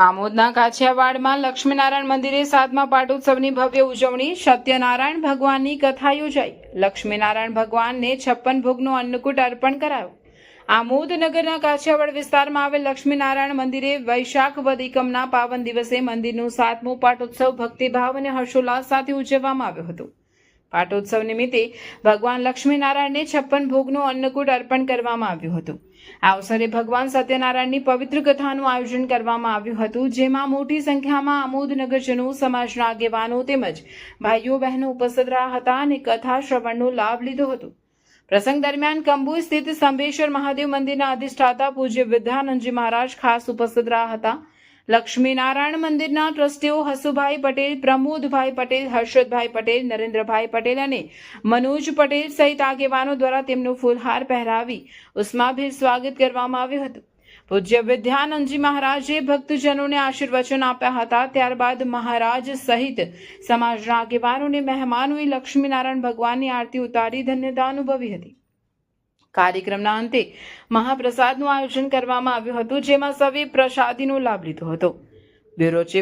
આમોદના કાછિયાવાડમાં લક્ષ્મીનારાયણ મંદિરે 7મા પાટોત્સવની ભવ્ય ઉજવણી. સત્યનારાયણ ભગવાનની કથા યોજાઈ. લક્ષ્મીનારાયણ ભગવાનને 56 ભોગનો અન્નકૂટ અર્પણ કરાયો. આમોદ નગરના કાછિયાવાડ વિસ્તારમાં આવેલ લક્ષ્મીનારાયણ મંદિરે વૈશાખ વદ એકમના પાવન દિવસે મંદિરનું 7મો પાટોત્સવ ભક્તિભાવ અને હર્ષોલ્લાસ સાથે ઉજવવામાં આવ્યો હતો. પાટોત્સવ નિમિત્તે ભગવાન લક્ષ્મીનારાયણને 56 ભોગનું અન્નકૂટ અર્પણ કરવામાં આવ્યું હતું. આ અવસરે ભગવાન સત્યનારાયણની પવિત્ર કથાનું આયોજન કરવામાં આવ્યું હતું, જેમાં મોટી સંખ્યામાં આમોદ નગરજનો, સમાજના આગેવાનો તેમજ ભાઈઓ બહેનો ઉપસ્થિત રહ્યા હતા અને કથા શ્રવણનો લાભ લીધો હતો. પ્રસંગ દરમિયાન કંબુ સ્થિત સંબેશ્વર મહાદેવ મંદિરના અધિષ્ઠાતા પૂજ્ય વિદ્યાનંદજી મહારાજ ખાસ ઉપસ્થિત રહ્યા હતા. લક્ષ્મીનારાયણ મંદિરના ટ્રસ્ટીઓ હસુભાઈ પટેલ, પ્રમોદભાઈ પટેલ, હર્ષદભાઈ પટેલ, નરેન્દ્રભાઈ પટેલ અને મનોજ પટેલ સહિત આગેવાનો દ્વારા તેમનું ફૂલહાર પહેરાવી ઉષ્માભેર સ્વાગત કરવામાં આવ્યું હતું. પૂજ્ય વિદ્યાનંદજી મહારાજે ભક્તજનોને આશીર્વચન આપ્યા હતા. ત્યારબાદ મહારાજ સહિત સમાજના આગેવાનો અને મહેમાનોએ લક્ષ્મીનારાયણ ભગવાનની આરતી ઉતારી ધન્યતા અનુભવી હતી. કાર્યક્રમના અંતે મહાપ્રસાદનું આયોજન કરવામાં આવ્યું હતું, જેમાં સૌએ પ્રસાદીનો લાભ લીધો હતો. Bureau chief